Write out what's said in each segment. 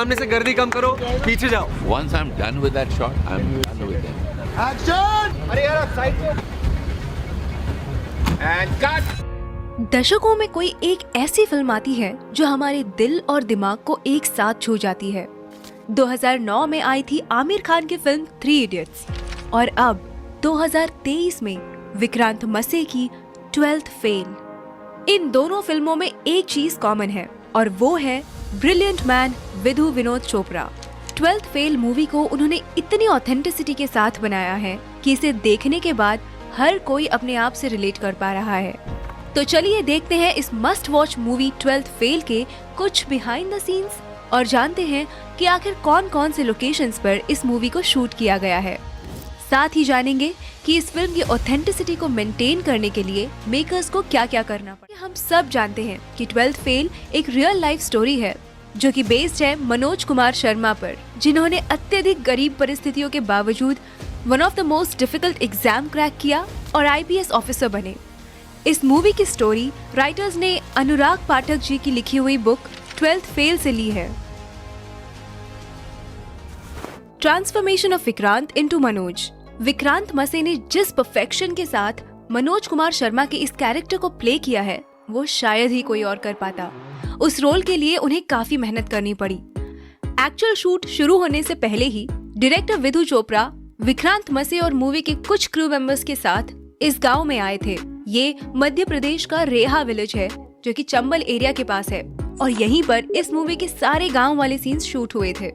सामने से गर्दी कम करो, पीछे जाओ। Once I'm done with that shot, I'm done with it. Action! अरे यार साइड पे। And cut. दशकों में कोई एक ऐसी फिल्म आती है जो हमारे दिल और दिमाग को एक साथ छू जाती है। 2009 में आई थी आमिर खान की फिल्म 3 इडियट्स और अब 2023 में विक्रांत मसे की 12th फेल। इन दोनों फिल्मों में एक चीज कॉमन है और वो है brilliant man Vidhu Vinod Chopra. 12th fail movie को उन्होंने इतनी ऑथेंटिसिटी के साथ बनाया है कि इसे देखने के बाद हर कोई अपने आप से रिलेट कर पा रहा है। तो चलिए देखते हैं इस must watch movie 12th fail के कुछ बिहाइंड द सीन्स और जानते हैं कि आखिर कौन कौन से लोकेशंस पर इस मूवी को शूट किया गया है। साथ ही जानेंगे कि इस फिल्म की ऑथेंटिसिटी को मेंटेन करने के लिए मेकर्स को क्या क्या करना पड़ा। हम सब जानते हैं कि 12th फेल एक रियल लाइफ स्टोरी है जो कि बेस्ड है मनोज कुमार शर्मा पर, जिन्होंने अत्यधिक गरीब परिस्थितियों के बावजूद one of the most difficult exam crack किया और IPS ऑफिसर बने। इस मूवी की स्टोरी राइटर्स ने अनुराग पाठक जी की लिखी हुई बुक 12th फेल से ली है। Transformation of Vikrant into Manoj. Vikrant मसे ने जिस परफेक्शन के साथ मनोज कुमार शर्मा के इस कैरेक्टर को प्ले किया है वो शायद ही कोई और कर पाता। उस रोल के लिए उन्हें काफी मेहनत करनी पड़ी। एक्चुअल शूट शुरू होने से पहले ही डायरेक्टर विधु चोपड़ा विक्रांत मसे और मूवी के कुछ क्रू मेंबर्स के साथ इस गांव में आए थे। ये मध्य प्रदेश का रेहा विलेज है जो कि चंबल एरिया के पास है और यहीं पर इस मूवी के सारे गांव वाले सीन्स शूट हुए थे।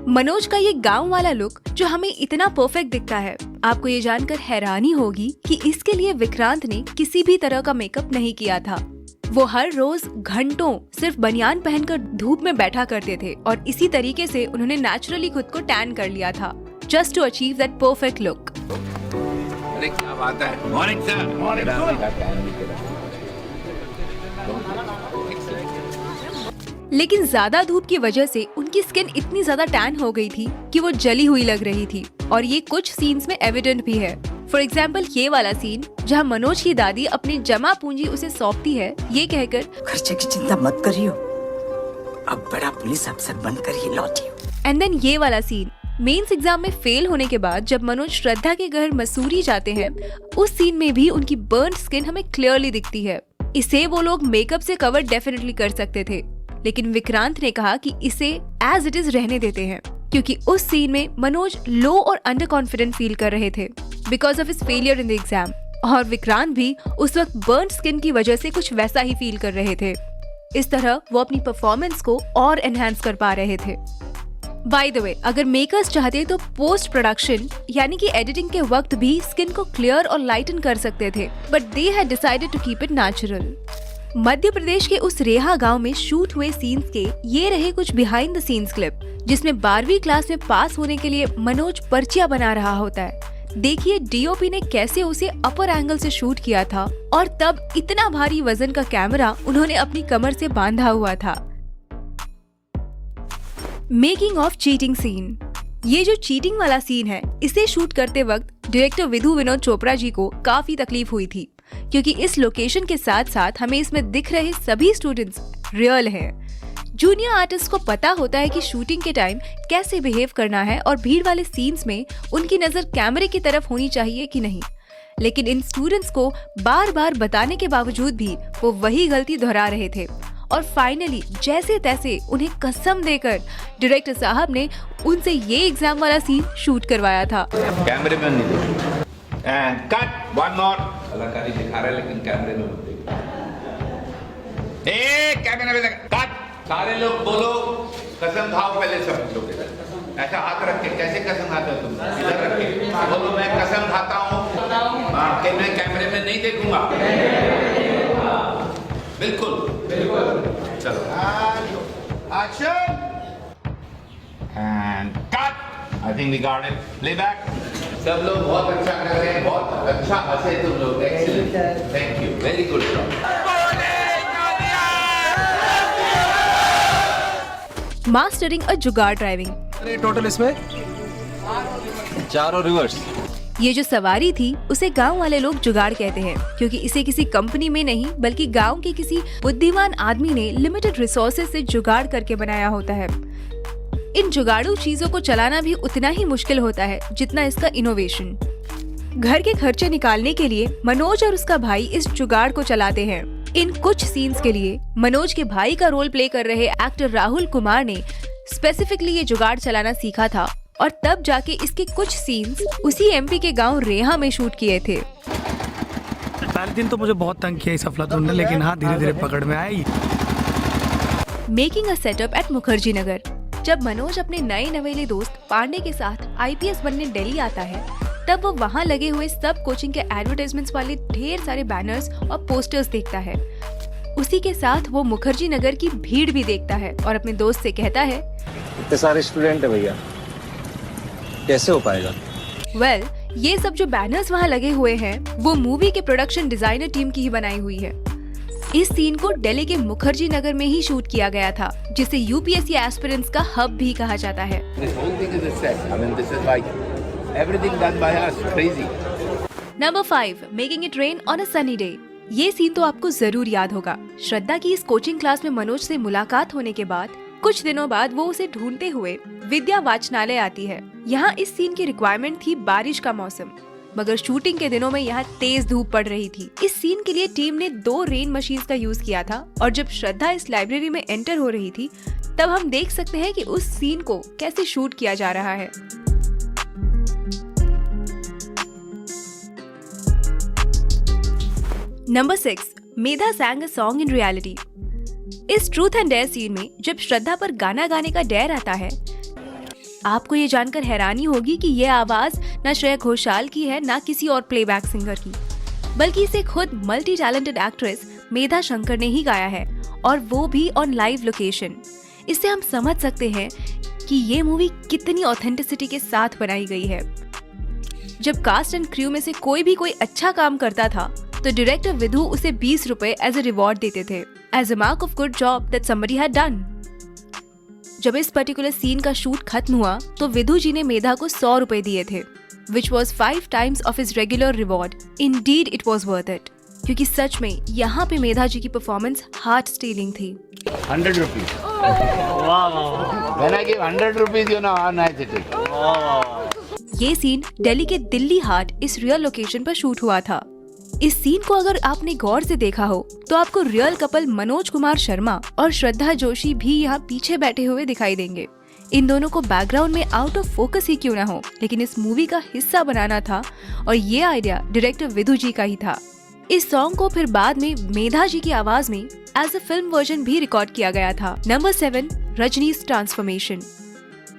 मनोज का ये गांव वाला लुक जो हमें इतना परफेक्ट दिखता है, आपको ये जानकर हैरानी होगी कि इसके लिए विक्रांत ने किसी भी तरह का मेकअप नहीं किया था। वो हर रोज घंटों सिर्फ बनियान पहनकर धूप में बैठा करते थे और इसी तरीके से उन्होंने नेचुरली खुद को टैन कर लिया था just to achieve that perfect look. अरे क्या बात है? Morning sir. मॉर्निंग। लेकिन ज्यादा धूप की वजह से उनकी स्किन इतनी ज्यादा टैन हो गई थी कि वो जली हुई लग रही थी और ये कुछ सीन्स में एविडेंट भी है। फॉर एग्जाम्पल ये वाला सीन जहाँ मनोज की दादी अपनी जमा पूंजी उसे सौंपती है ये कहकर, खर्चे की चिंता मत करियो, अब बड़ा पुलिस अफसर बनकर ही लौटियो। एंड देन ये वाला सीन मेंस एग्जाम में फेल होने के बाद जब मनोज श्रद्धा के घर मसूरी जाते हैं, उस सीन में भी उनकी बर्न स्किन हमें क्लियरली दिखती है। इसे वो लोग मेकअप से कवर डेफिनेटली कर सकते थे, लेकिन विक्रांत ने कहा कि इसे एज इट इज रहने देते हैं क्योंकि उस सीन में मनोज लो और अंडर कॉन्फिडेंट फील कर रहे थे because of his failure in the exam और विक्रांत भी उस वक्त बर्न स्किन की वजह से कुछ वैसा ही फील कर रहे थे। इस तरह वो अपनी परफॉर्मेंस को और एनहांस कर पा रहे थे। बाय द वे, अगर मेकर्स चाहते तो पोस्ट प्रोडक्शन यानी कि एडिटिंग के वक्त भी स्किन को क्लियर और लाइटन कर सकते थे, but they had decided to keep it natural. Madhya Pradesh के उस रेहा गांव में शूट हुए सीन्स के ये रहे कुछ बिहाइंड द सीन्स क्लिप, जिसमें 12वीं क्लास में पास होने के लिए मनोज पर्चियां बना रहा होता है। देखिए DOP ने कैसे उसे अपर एंगल से शूट किया था और तब इतना भारी वजन का कैमरा उन्होंने अपनी कमर से बांधा हुआ था। Making of cheating scene. ये जो चीटिंग वाला सीन है इसे शूट करते वक्त डायरेक्टर विधु विनोद चोपड़ा जी को काफी तकलीफ हुई थी क्योंकि इस लोकेशन के साथ साथ हमें इसमें दिख रहे सभी स्टूडेंट्स रियल हैं। जूनियर आर्टिस्ट को पता होता है कि शूटिंग के टाइम कैसे बिहेव करना है और भीड़ वाले सीन्स में उनकी नजर कैमरे की तरफ होनी चाहिए कि नहीं, लेकिन इन स्टूडेंट्स को बार बार बताने के बावजूद भी वो वही गलती दोहरा रहे थे और फाइनली जैसे तैसे उन्हें कसम देकर डायरेक्टर साहब ने उनसे ये एग्जाम वाला सीन शूट करवाया था। कैमरे में नहीं देखो। And cut, one more. कलाकारी दिखा रहा है लेकिन कैमरे में मत देखो। कैमरे में देख। कट। सारे लोग बोलो कसम खाओ पहले सब लोग। ऐसा हाथ रख के कैसे कसम खाते हो तुम? इधर रख के बोलो मैं कसम खाता हूँ कि मैं कैमरे में नहीं देखूंगा। बिल्कुल बिल्कुल। चलो action and cut. I think we got it. Playback. सब लोग बहुत अच्छा कर रहे हैं, बहुत अच्छा हंसे तुम लोग। Excellent, thank you, very good job. Mastering a jugaad driving. Total इसमें 4 रिवर्स। ये जो सवारी थी उसे गांव वाले लोग जुगाड़ कहते हैं क्योंकि इसे किसी कंपनी में नहीं बल्कि गांव के किसी बुद्धिमान आदमी ने लिमिटेड रिसोर्सेज से जुगाड़ करके बनाया होता है। इन जुगाड़ू चीजों को चलाना भी उतना ही मुश्किल होता है जितना इसका इनोवेशन। घर के खर्चे निकालने के लिए मनोज और उसका भाई इस जुगाड़ को चलाते हैं। इन कुछ सीन्स के लिए मनोज के भाई का रोल प्ले कर रहे एक्टर राहुल कुमार ने स्पेसिफिकली ये जुगाड़ चलाना सीखा था और तब जाके इसके कुछ सीन्स उसी एमपी के गांव रेहा में शूट किए थे। पहले दिन तो मुझे बहुत तंग किया इस अफलातून ने, लेकिन हाँ धीरे धीरे पकड़ में आई। Making a setup at Mukherjee Nagar. जब मनोज अपने नए नवेले दोस्त पांडे के साथ आईपीएस बनने दिल्ली आता है, तब वो वहाँ लगे हुए सब कोचिंग के एडवर्टाइजमेंट्स वाले ढेर सारे बैनर्स और पोस्टर्स देखता है। उसी के साथ वो मुखर्जी नगर की भीड़ भी देखता है और अपने दोस्त से कहता है, इतने सारे स्टूडेंट है भैया, कैसे हो पाएगा? वेल, ये सब जो बैनर्स वहाँ लगे हुए हैं वो मूवी के प्रोडक्शन डिजाइनर टीम की ही बनाई हुई है। इस सीन को दिल्ली के मुखर्जी नगर में ही शूट किया गया था, जिसे यूपीएससी एस्पिरेंट्स का हब भी कहा जाता है। Number 5, making it rain on a sunny day. ये सीन तो आपको जरूर याद होगा। श्रद्धा की इस कोचिंग क्लास में मनोज से मुलाकात होने के बाद कुछ दिनों बाद वो उसे ढूंढते हुए विद्या वाचनालय आती है। यहाँ इस सीन की रिक्वायरमेंट थी बारिश का मौसम, मगर शूटिंग के दिनों में यहाँ तेज धूप पड़ रही थी। इस सीन के लिए टीम ने 2 रेन मशीन्स का यूज किया था और जब श्रद्धा इस लाइब्रेरी में एंटर हो रही थी, तब हम देख सकते हैं कि उस सीन को कैसे शूट किया जा रहा है। Number 6, Medha sang a song in reality। इस ट्रूथ एंड डेयर सीन में जब श्रद्धा पर गाना गाने का डेयर आता है, आपको ये जानकर हैरानी होगी कि ये आवाज न श्रेया घोषाल की है न किसी और प्लेबैक सिंगर की, बल्कि इसे खुद मल्टी टैलेंटेड एक्ट्रेस मेधा शंकर ने ही गाया है, और वो भी ऑन लाइव लोकेशन। इससे हम समझ सकते हैं कि ये मूवी कितनी ऑथेंटिसिटी के साथ बनाई गई है। जब कास्ट एंड क्रू में से कोई अच्छा काम करता था तो डायरेक्टर विधु उसे 20 रुपए एज अ रिवॉर्ड देते थे, as a mark of good job that somebody had done. जब इस पर्टिकुलर सीन का शूट खत्म हुआ तो विधु जी ने मेधा को 100 रुपए दिए थे, which was 5 times of his regular reward. Indeed, it was worth it. क्योंकि सच में यहाँ पे मेधा जी की परफॉर्मेंस हार्ट स्टीलिंग थी। 100 rupees. When I give 100 rupees, you know how nice it is. ये सीन दिल्ली के दिल्ली हाट इस रियल लोकेशन पर शूट हुआ था। इस सीन को अगर आपने गौर से देखा हो तो आपको रियल कपल मनोज कुमार शर्मा और श्रद्धा जोशी भी यहाँ पीछे बैठे हुए दिखाई देंगे। इन दोनों को बैकग्राउंड में आउट ऑफ फोकस ही क्यों ना हो, लेकिन इस मूवी का हिस्सा बनाना था और ये आइडिया डायरेक्टर विधु जी का ही था। इस सॉन्ग को फिर बाद में मेधा जी की आवाज में एज अ फिल्म वर्जन भी रिकॉर्ड किया गया था। Number 7, रजनी's transformation.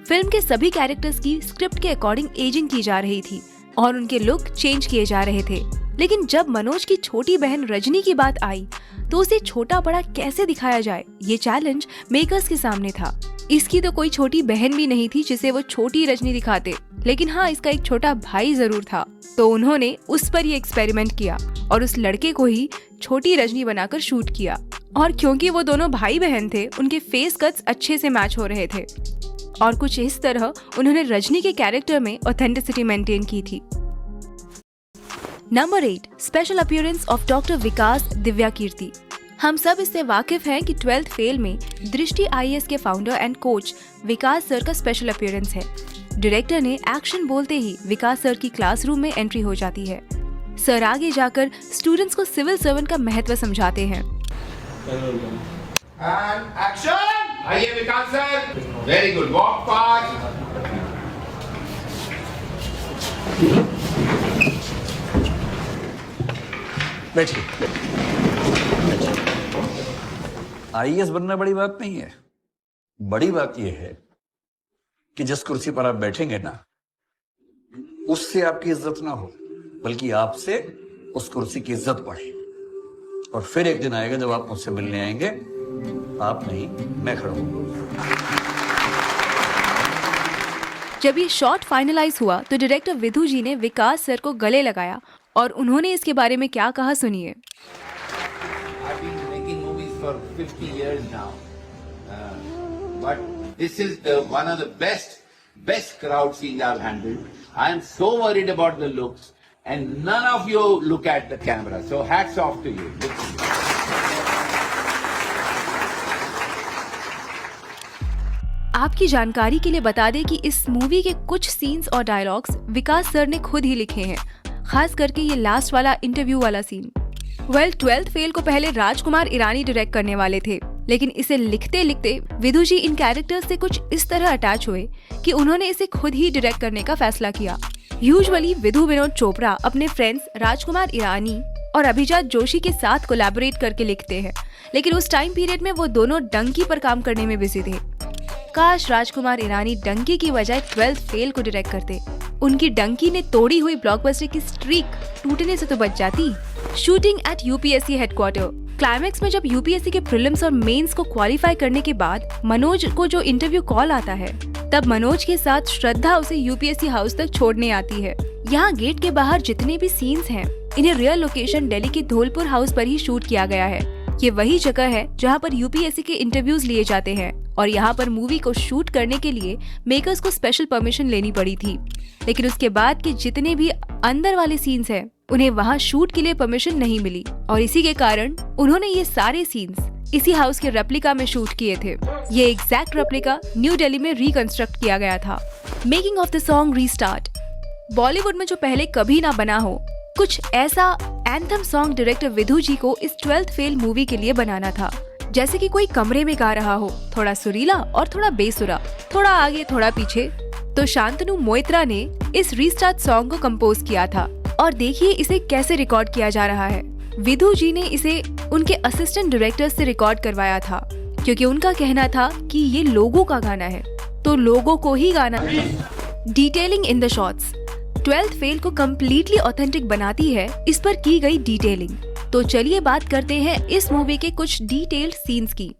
फिल्म के सभी कैरेक्टर्स की स्क्रिप्ट के अकॉर्डिंग एजिंग की जा रही थी और उनके लुक चेंज किए जा रहे थे, लेकिन जब मनोज की छोटी बहन रजनी की बात आई तो उसे छोटा बड़ा कैसे दिखाया जाए, ये चैलेंज मेकर्स के सामने था। इसकी तो कोई छोटी बहन भी नहीं थी जिसे वो छोटी रजनी दिखाते, लेकिन हाँ इसका एक छोटा भाई जरूर था, तो उन्होंने उस पर ये एक्सपेरिमेंट किया और उस लड़के को ही छोटी रजनी बनाकर शूट किया। और क्योंकि वो दोनों भाई बहन थे, उनके फेस कट्स अच्छे से मैच हो रहे थे और कुछ इस तरह उन्होंने रजनी के कैरेक्टर में ऑथेंटिसिटी मेंटेन की थी। Number 8, special appearance of doctor Vikas Divyakirti. हम सब इससे वाकिफ हैं कि 12th फेल में दृष्टि IAS के founder and coach Vikas sir का स्पेशल अपीयरेंस है। डायरेक्टर ने एक्शन बोलते ही विकास सर की क्लासरूम में एंट्री हो जाती है। सर आगे जाकर स्टूडेंट्स को सिविल सर्वेंट का महत्व समझाते हैं। आइए Vikas sir, very good, walk fast. बैठिए। IAS बनना बड़ी बात नहीं है। बड़ी बात यह है कि जिस कुर्सी पर आप बैठेंगे ना, उससे आपकी इज्जत ना हो, बल्कि आपसे उस कुर्सी की इज्जत बढ़े। और फिर एक दिन आएगा जब आप मुझसे मिलने आएंगे, आप नहीं मैं खड़ा हूंगा। जब ये शॉट फाइनलाइज हुआ तो डायरेक्टर विधु जी ने विकास सर को गले लगाया और उन्होंने इसके बारे में क्या कहा, सुनिए। I've been making movies for 50 years now, but this is one of the best crowd scenes I've handled. I am so worried about the looks, and none of you look at the camera. So hats off to you. आपकी जानकारी के लिए बता दें कि इस movie के कुछ सीन्स और डायलॉग्स विकास सर ने खुद ही लिखे हैं, खास करके ये लास्ट वाला इंटरव्यू वाला सीन। 12th फेल को पहले राजकुमार ईरानी डायरेक्ट करने वाले थे, लेकिन इसे लिखते लिखते विधु जी इन कैरेक्टर्स से कुछ इस तरह अटैच हुए कि उन्होंने इसे खुद ही डायरेक्ट करने का फैसला किया। यूजुअली विधु विनोद चोपड़ा अपने फ्रेंड्स राजकुमार ईरानी और अभिजात जोशी के साथ कोलैबोरेट करके लिखते हैं, लेकिन उस टाइम पीरियड में वो दोनों डंकी पर काम करने में बिजी थे। काश राजकुमार ईरानी डंकी की बजाय 12th फेल को डायरेक्ट करते। उनकी डंकी ने तोड़ी हुई ब्लॉकबस्टर की स्ट्रीक टूटने से तो बच जाती। Shooting at UPSC headquarter. Climax में जब यूपीएससी के प्रीलिम्स और मेंस को क्वालिफाई करने के बाद मनोज को जो इंटरव्यू कॉल आता है, तब मनोज के साथ श्रद्धा उसे यूपीएससी हाउस तक छोड़ने आती है। यहाँ गेट के बाहर जितने भी सीन्स हैं, इन्हें रियल लोकेशन दिल्ली के धौलपुर हाउस पर ही शूट किया गया है। ये वही जगह है जहाँ पर यूपीएससी के इंटरव्यूज लिए जाते हैं और यहाँ पर मूवी को शूट करने के लिए मेकर्स को स्पेशल परमिशन लेनी पड़ी थी। लेकिन उसके बाद के जितने भी अंदर वाले सीन्स हैं, उन्हें वहाँ शूट के लिए परमिशन नहीं मिली और इसी के कारण उन्होंने ये सारे सीन्स इसी हाउस के रेप्लिका में शूट किए थे। ये एग्जैक्ट रेप्लिका न्यू दिल्ली में रिकंस्ट्रक्ट किया गया था। Making of the song restart. Bollywood में जो पहले कभी ना बना हो, कुछ ऐसा एंथम सॉन्ग डायरेक्टर विधु जी को इस 12th फेल मूवी के लिए बनाना था। जैसे कि कोई कमरे में गा रहा हो, थोड़ा सुरीला और थोड़ा बेसुरा, थोड़ा आगे थोड़ा पीछे। तो शांतनु मोइत्रा ने इस रीस्टार्ट सॉन्ग को कंपोज किया था और देखिए इसे कैसे रिकॉर्ड किया जा रहा है। विधु जी ने इसे उनके असिस्टेंट डायरेक्टर से रिकॉर्ड करवाया था, क्योंकि उनका कहना था कि ये लोगों का गाना है तो लोगों को ही गाना है। Detailing in the shots. 12th fail को कम्प्लीटली ऑथेंटिक बनाती है इस पर की गई डिटेलिंग। तो चलिए बात करते हैं इस मूवी के कुछ डिटेल्ड सीन्स की।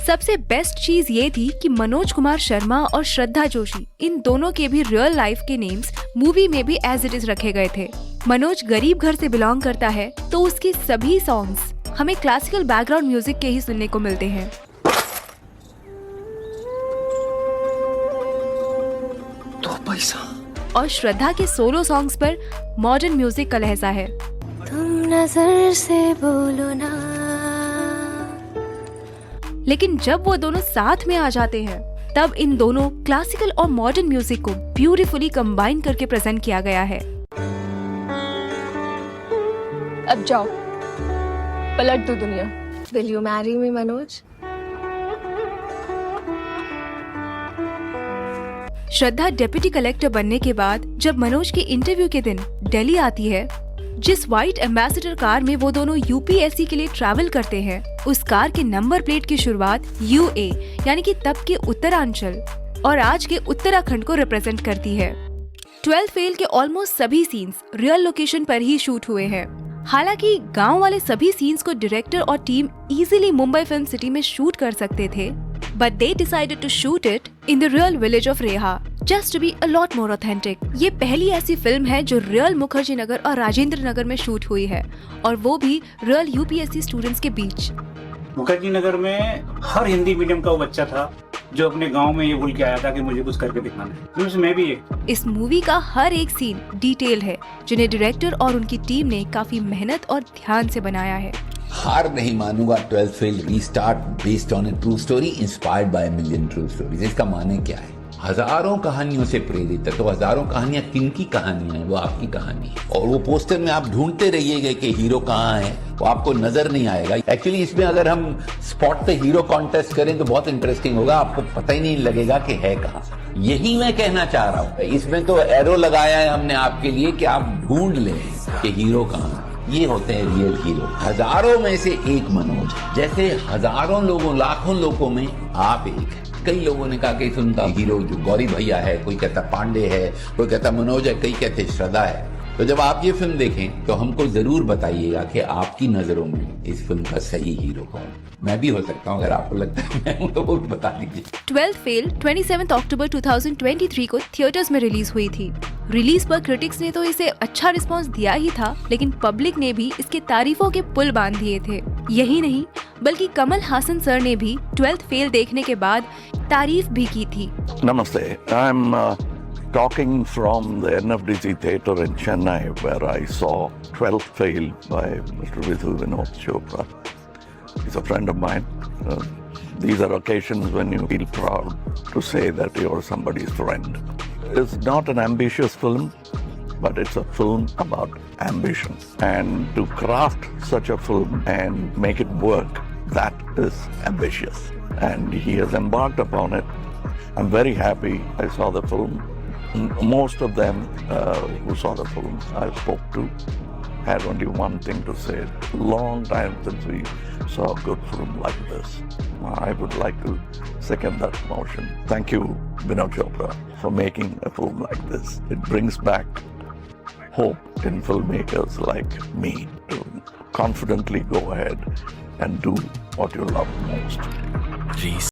सबसे बेस्ट चीज ये थी कि मनोज कुमार शर्मा और श्रद्धा जोशी, इन दोनों के भी रियल लाइफ के नेम्स मूवी में भी एज इट इज रखे गए थे। मनोज गरीब घर से बिलोंग करता है, तो उसके सभी सॉन्ग्स हमें क्लासिकल बैकग्राउंड म्यूजिक के ही सुनने को मिलते हैं। दो पैसा। और श्रद्धा के सोलो सॉन्ग्स पर मॉडर्न म्यूजिक का लहजा है। तुम नजर से बोलो ना। लेकिन जब वो दोनों साथ में आ जाते हैं, तब इन दोनों क्लासिकल और मॉडर्न म्यूजिक को ब्यूटीफुली कंबाइन करके प्रेजेंट किया गया है। अब जाओ, पलट दो दुनिया। Will you marry me, Manoj? Shraddha deputy collector बनने के बाद जब मनोज के इंटरव्यू के दिन दिल्ली आती है, जिस व्हाइट एम्बेसडर कार में वो दोनों यूपीएससी के लिए ट्रैवल करते हैं, उस कार के नंबर प्लेट की शुरुआत यूए यानी कि तब के उत्तरांचल और आज के उत्तराखंड को रिप्रेजेंट करती है। 12th फेल के ऑलमोस्ट सभी सीन्स रियल लोकेशन पर ही शूट हुए हैं। हालांकि गांव वाले सभी सीन्स को डायरेक्टर और team easily Mumbai film city में शूट कर सकते थे, but they decided to shoot it in the real village of Reha, just to be a lot more authentic. ये पहली ऐसी फिल्म है जो रियल मुखर्जी नगर और राजेंद्र नगर में शूट हुई है, और वो भी रियल यूपीएससी स्टूडेंट्स के बीच। मुखर्जी नगर में हर हिंदी मीडियम का वो बच्चा था जो अपने गांव में ये बोल के आया था कि मुझे कुछ करके दिखाना है, उसमें मैं भी एक। इस मूवी का हर एक सीन डिटेल है, जिन्हें डायरेक्टर और उनकी टीम ने काफी मेहनत और ध्यान से बनाया है। हार नहीं मानूंगा 12th fail restart based on A true story inspired by million true stories. इसका माने क्या है? हजारों कहानियों से प्रेरित है, तो हजारों कहानियां किनकी कहानियां हैं? वो आपकी कहानी है। और वो पोस्टर में आप ढूंढते रहिएगा कि हीरो कहाँ है, वो आपको नजर नहीं आएगा। एक्चुअली इसमें अगर हम स्पॉट द हीरो कॉन्टेस्ट करें तो बहुत इंटरेस्टिंग होगा, आपको पता ही नहीं लगेगा कि है कहाँ। यही मैं कहना चाह रहा हूँ। इसमें तो एरो लगाया है हमने आपके लिए कि आप ढूंढ लें कि हीरो कहाँ है। ये होते हैं रियल हीरो। हजारों में से एक मनोज, जैसे हजारों लोगों लाखों लोगों में आप एक। कई लोगों ने कहा कि सुनता हीरो जो गौरी भैया है, कोई कहता पांडे है, कोई कहता मनोज है, कई कहते श्रद्धा है। तो जब आप ये फिल्म देखें तो हमको जरूर बताइएगा कि आपकी नजरों में इस फिल्म का सही हीरो कौन। मैं भी हो सकता हूँ, अगर आपको लगता है मैं हूँ तो वो भी बता दीजिए। 12th फेल 27 अक्टूबर 2023 को थिएटर्स में रिलीज हुई थी। रिलीज पर क्रिटिक्स ने तो इसे अच्छा रिस्पांस दिया ही था, लेकिन पब्लिक ने भी इसके तारीफों के पुल बांध दिए थे। यही नहीं, बल्कि कमल हासन सर ने भी 12th फेल देखने के बाद तारीफ भी की थी। नमस्ते, I am talking from the NFDC Theatre in Chennai, where I saw 12th Fail by Mr. Vidhu Vinod Chopra. He's a friend of mine. These are occasions when you feel proud to say that you're somebody's friend. It's not an ambitious film, but it's a film about ambition. And to craft such a film and make it work, that is ambitious. And he has embarked upon it. I'm very happy I saw the film. Most of them who saw the film I spoke to had only one thing to say. Long time since we saw a good film like this. I would like to second that motion. Thank you, Vinod Chopra, for making a film like this. It brings back hope in filmmakers like me to confidently go ahead and do what you love most.